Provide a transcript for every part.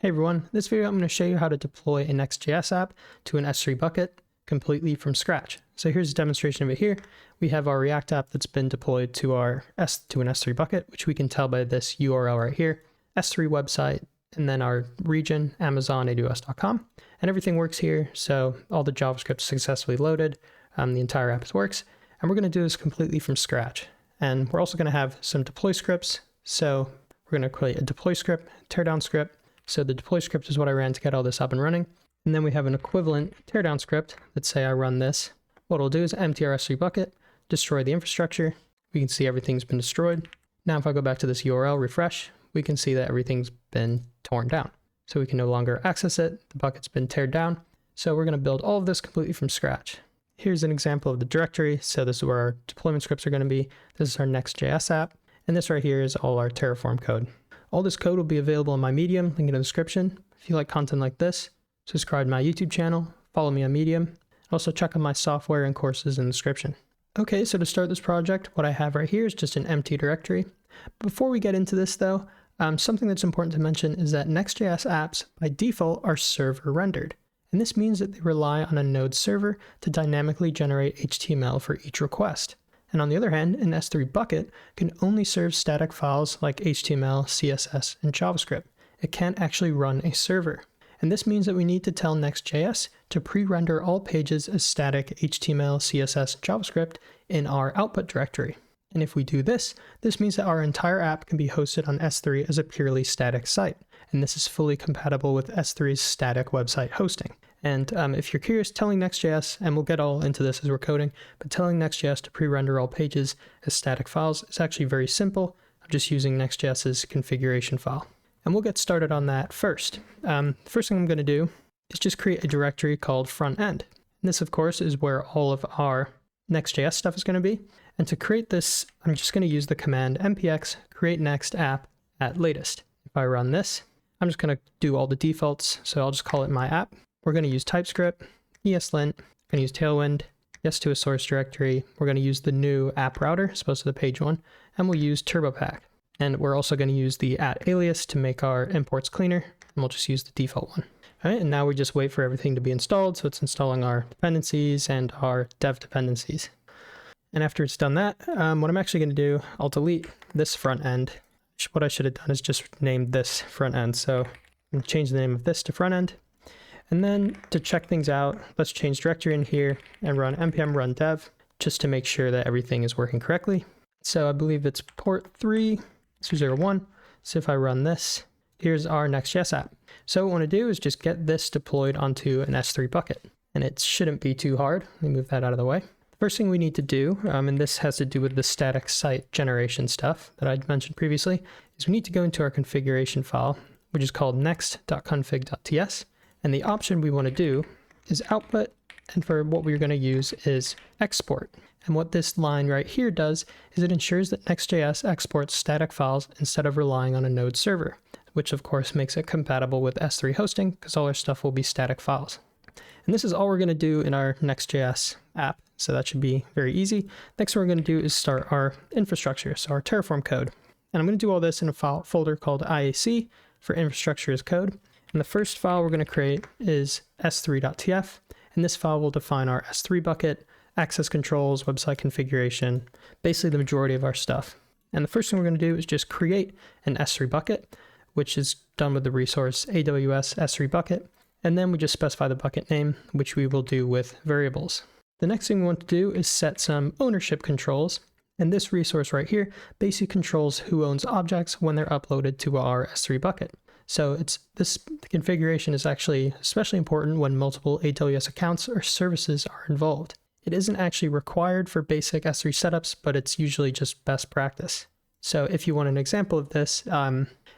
Hey everyone, in this video I'm going to show you how to deploy a Next.js app to an S3 bucket completely from scratch. So here's a demonstration of it here. We have our React app that's been deployed to an S3 bucket, which we can tell by this URL right here, S3 website, and then our region, Amazon, AWS.com, and everything works here. So all the JavaScript successfully loaded, the entire app works, and we're going to do this completely from scratch. And we're also going to have some deploy scripts. So we're going to create a deploy script, teardown script. So the deploy script is what I ran to get all this up and running. And then we have an equivalent teardown script. Let's say I run this. What it'll do is empty our S3 bucket, destroy the infrastructure. We can see everything's been destroyed. Now if I go back to this URL, refresh, we can see that everything's been torn down. So we can no longer access it. The bucket's been teared down. So we're going to build all of this completely from scratch. Here's an example of the directory. So this is where our deployment scripts are going to be. This is our Next.js app. And this right here is all our Terraform code. All this code will be available in my Medium, link in the description. If you like content like this, subscribe to my YouTube channel, follow me on Medium. Also check out my software and courses in the description. Okay, so to start this project, what I have right here is just an empty directory. Before we get into this though, something that's important to mention is that Next.js apps by default are server rendered. And this means that they rely on a node server to dynamically generate HTML for each request. And on the other hand, an S3 bucket can only serve static files like HTML, CSS, and JavaScript. It can't actually run a server. And this means that we need to tell Next.js to pre-render all pages as static HTML, CSS, and JavaScript in our output directory. And if we do this, this means that our entire app can be hosted on S3 as a purely static site. And this is fully compatible with S3's static website hosting. And if you're curious, telling Next.js, and we'll get all into this as we're coding, but telling Next.js to pre-render all pages as static files is actually very simple. I'm just using Next.js's configuration file. And we'll get started on that first. The first thing I'm going to do is just create a directory called front end. And this, of course, is where all of our Next.js stuff is going to be. And to create this, I'm just going to use the command npx create next app at latest. If I run this, I'm just going to do all the defaults. So I'll just call it my app. We're going to use TypeScript, ESLint, we're going to use Tailwind, yes to a source directory. We're going to use the new app router, as opposed to the page one, and we'll use TurboPack. And we're also going to use the @alias to make our imports cleaner, and we'll just use the default one. All right, and now we just wait for everything to be installed. So it's installing our dependencies and our dev dependencies. And after it's done that, what I'm actually going to do, I'll delete this front end. What I should have done is just named this front end. So I'm going to change the name of this to front end. And then to check things out, let's change directory in here and run npm run dev just to make sure that everything is working correctly. So I believe it's port 3201. So if I run this, here's our Next.js app. So what I want to do is just get this deployed onto an S3 bucket. And it shouldn't be too hard. Let me move that out of the way. The first thing we need to do, and this has to do with the static site generation stuff that I mentioned previously, is we need to go into our configuration file, which is called next.config.ts. And the option we want to do is output, and for what we're going to use is export. And what this line right here does is it ensures that Next.js exports static files instead of relying on a node server, which of course makes it compatible with S3 hosting because all our stuff will be static files. And this is all we're going to do in our Next.js app, so that should be very easy. Next, what we're going to do is start our infrastructure, so our Terraform code. And I'm going to do all this in a folder called IAC for infrastructure as code. And the first file we're going to create is s3.tf, and this file will define our S3 bucket, access controls, website configuration, basically the majority of our stuff. And the first thing we're going to do is just create an S3 bucket, which is done with the resource AWS S3 bucket, and then we just specify the bucket name, which we will do with variables. The next thing we want to do is set some ownership controls, and this resource right here basically controls who owns objects when they're uploaded to our S3 bucket. So this configuration is actually especially important when multiple AWS accounts or services are involved. It isn't actually required for basic S3 setups, but it's usually just best practice. So if you want an example of this,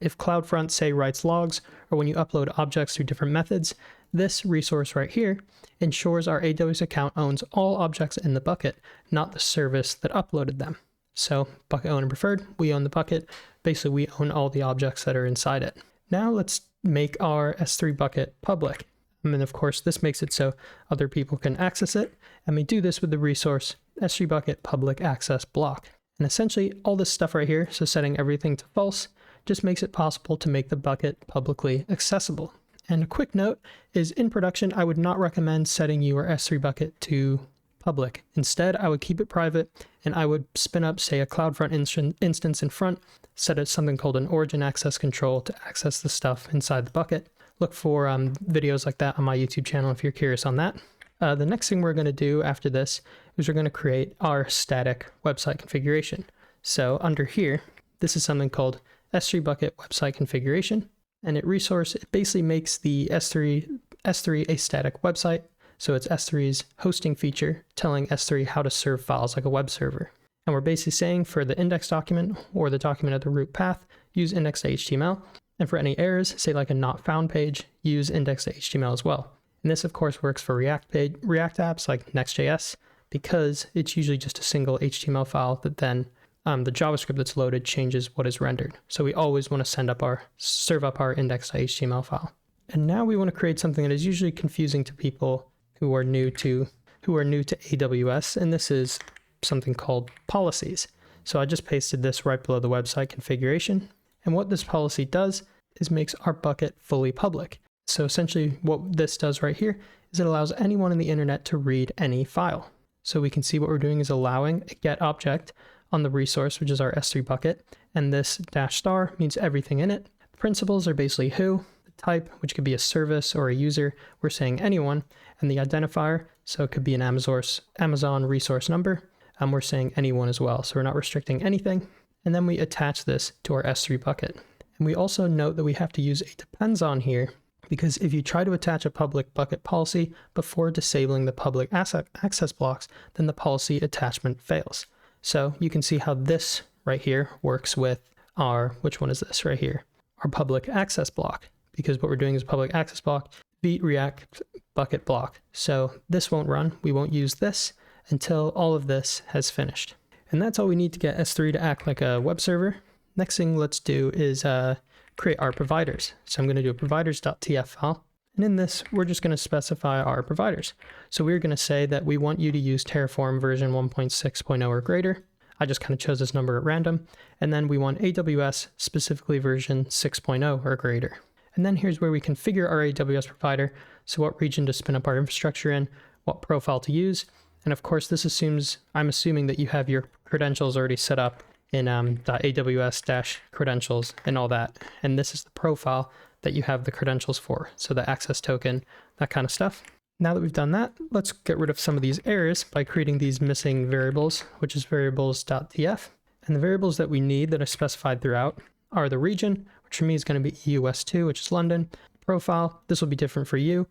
if CloudFront, say, writes logs, or when you upload objects through different methods, this resource right here ensures our AWS account owns all objects in the bucket, not the service that uploaded them. So bucket owner preferred, we own the bucket. Basically, we own all the objects that are inside it. Now let's make our S3 bucket public. And then of course, this makes it so other people can access it. And we do this with the resource S3 bucket public access block. And essentially all this stuff right here, so setting everything to false, just makes it possible to make the bucket publicly accessible. And a quick note is in production, I would not recommend setting your S3 bucket to public. Instead, I would keep it private and I would spin up, say, a CloudFront instance in front, set it something called an origin access control to access the stuff inside the bucket. Look for videos like that on my YouTube channel if you're curious on that. The next thing we're going to do after this is we're going to create our static website configuration. So under here, this is something called S3 bucket website configuration, and it basically makes the S3 a static website. So it's S3's hosting feature telling S3 how to serve files like a web server. And we're basically saying for the index document or the document at the root path, use index.html. And for any errors, say like a not found page, use index.html as well. And this of course works for React apps like Next.js because it's usually just a single HTML file that then the JavaScript that's loaded changes what is rendered. So we always want to serve up our index.html file. And now we want to create something that is usually confusing to people who are new to AWS, and this is something called policies. So I just pasted this right below the website configuration. And what this policy does is makes our bucket fully public. So essentially what this does right here is it allows anyone on the internet to read any file. So we can see what we're doing is allowing a get object on the resource, which is our S3 bucket, and this -- means everything in it. The principals are basically who, the type, which could be a service or a user, we're saying anyone, and the identifier, so it could be an Amazon resource number, and we're saying anyone as well, so we're not restricting anything. And then we attach this to our S3 bucket. And we also note that we have to use a depends on here, because if you try to attach a public bucket policy before disabling the public access blocks, then the policy attachment fails. So you can see how this right here works with which one is this right here? Our public access block, because what we're doing is public access block, React bucket block. So this won't run. We won't use this until all of this has finished. And that's all we need to get S3 to act like a web server. Next thing let's do is create our providers. So I'm going to do a providers.tf file. And in this, we're just going to specify our providers. So we're going to say that we want you to use Terraform version 1.6.0 or greater. I just kind of chose this number at random. And then we want AWS, specifically version 6.0 or greater. And then here's where we configure our AWS provider. So what region to spin up our infrastructure in, what profile to use. And of course, I'm assuming that you have your credentials already set up in .aws-credentials and all that. And this is the profile that you have the credentials for. So the access token, that kind of stuff. Now that we've done that, let's get rid of some of these errors by creating these missing variables, which is variables.tf. And the variables that we need that are specified throughout are the region, which for me is going to be EUS2, which is London. Profile, this will be different for you.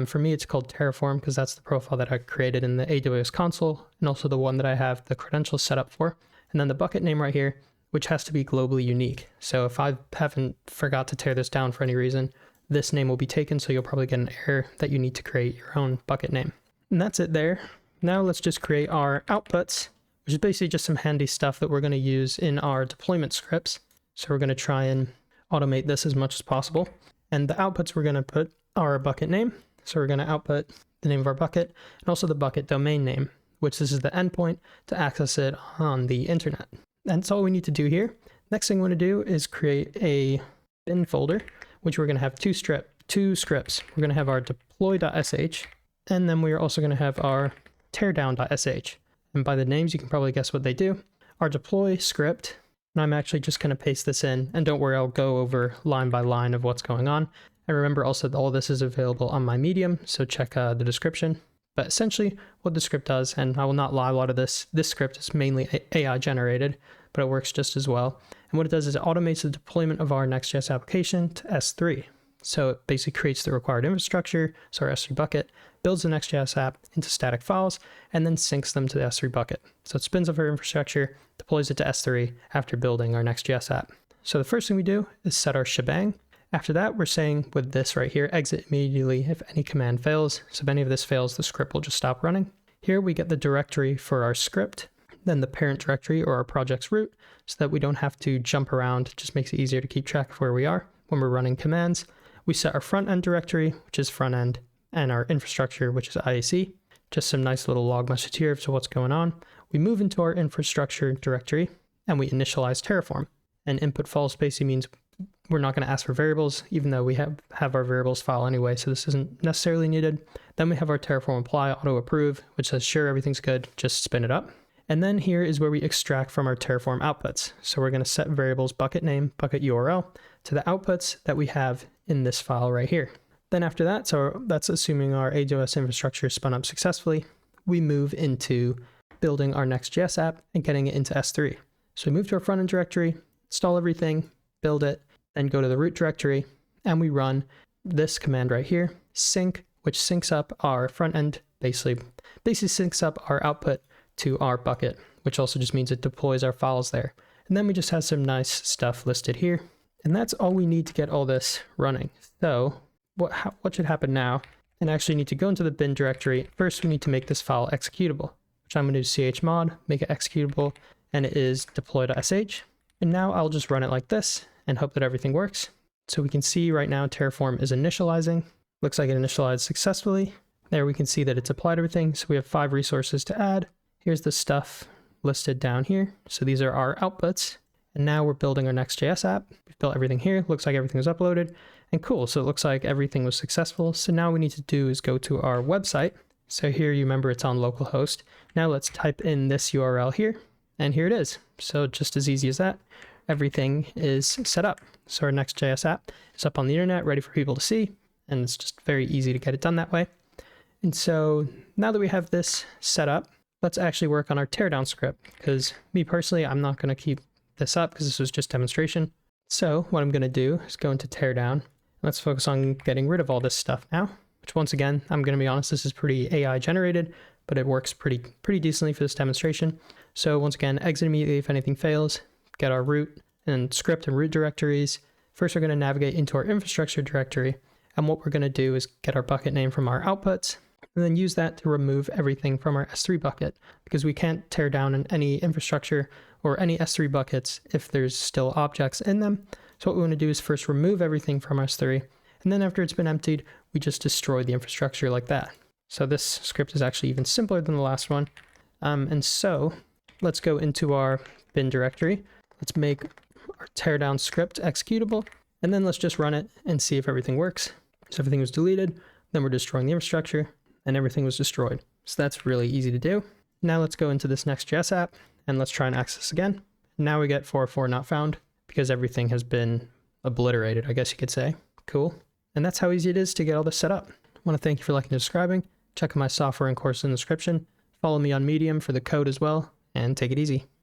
For me, it's called Terraform because that's the profile that I created in the AWS console and also the one that I have the credentials set up for. And then the bucket name right here, which has to be globally unique. So if I haven't forgot to tear this down for any reason, this name will be taken, so you'll probably get an error that you need to create your own bucket name. And that's it there. Now let's just create our outputs, which is basically just some handy stuff that we're going to use in our deployment scripts. So we're going to try and automate this as much as possible. And the outputs we're going to put our bucket name. So we're going to output the name of our bucket and also the bucket domain name, which this is the endpoint to access it on the internet. That's all we need to do here. Next thing we want to do is create a bin folder, which we're going to have two scripts. We're going to have our deploy.sh, and then we're also going to have our teardown.sh. And by the names, you can probably guess what they do. Our deploy script, and I'm actually just going to paste this in, and don't worry, I'll go over line by line of what's going on. And remember also that all this is available on my Medium, so check the description. But essentially what the script does, and I will not lie, a lot of this script is mainly AI generated, but it works just as well. And what it does is it automates the deployment of our Next.js application to S3. So it basically creates the required infrastructure, so our S3 bucket, builds the Next.js app into static files, and then syncs them to the S3 bucket. So it spins up our infrastructure, deploys it to S3 after building our Next.js app. So the first thing we do is set our shebang. After that, we're saying with this right here, exit immediately if any command fails. So if any of this fails, the script will just stop running. Here we get the directory for our script, then the parent directory or our project's root, so that we don't have to jump around. It just makes it easier to keep track of where we are when we're running commands. We set our front end directory, which is front end, and our infrastructure, which is IAC. Just some nice little log message here to what's going on. We move into our infrastructure directory and we initialize Terraform. And input false basically means we're not going to ask for variables, even though we have our variables file anyway, so this isn't necessarily needed. Then we have our Terraform apply auto approve, which says, sure, everything's good, just spin it up. And then here is where we extract from our Terraform outputs. So we're going to set variables bucket name, bucket URL to the outputs that we have in this file right here. Then after that, so that's assuming our AWS infrastructure is spun up successfully, we move into building our Next.js app and getting it into S3. So we move to our front end directory, install everything, build it, then go to the root directory, and we run this command right here, sync, which syncs up our front end, basically syncs up our output to our bucket, which also just means it deploys our files there. And then we just have some nice stuff listed here. And that's all we need to get all this running. So what should happen now? And actually need to go into the bin directory. First, we need to make this file executable, which I'm going to do chmod, make it executable, and it is deploy.sh. And now I'll just run it like this and hope that everything works. So we can see right now Terraform is initializing. Looks like it initialized successfully. There we can see that it's applied everything. So we have 5 resources to add. Here's the stuff listed down here. So these are our outputs. And now we're building our Next.js app. We've built everything here. Looks like everything was uploaded. And cool, so it looks like everything was successful. So now what we need to do is go to our website. So here you remember it's on localhost. Now let's type in this URL here. And here it is. So just as easy as that, everything is set up. So our Next.js app is up on the internet, ready for people to see. And it's just very easy to get it done that way. And so now that we have this set up, let's actually work on our teardown script, because me personally, I'm not going to keep this up because this was just demonstration. So what I'm going to do is go into teardown. Let's focus on getting rid of all this stuff now, which once again, I'm going to be honest, this is pretty AI generated, but it works pretty decently for this demonstration. So once again, exit immediately if anything fails, get our root and script and root directories. First, we're going to navigate into our infrastructure directory. And what we're going to do is get our bucket name from our outputs, and then use that to remove everything from our S3 bucket, because we can't tear down any infrastructure or any S3 buckets if there's still objects in them. So what we want to do is first remove everything from S3, and then after it's been emptied, we just destroy the infrastructure like that. So this script is actually even simpler than the last one. And so let's go into our bin directory. Let's make our teardown script executable, and then let's just run it and see if everything works. So everything was deleted, then we're destroying the infrastructure, and everything was destroyed. So that's really easy to do. Now let's go into this Next.js app, and let's try and access again. Now we get 404 not found, because everything has been obliterated, I guess you could say. Cool. And that's how easy it is to get all this set up. I want to thank you for liking and subscribing. Check out my software and course in the description. Follow me on Medium for the code as well, and take it easy.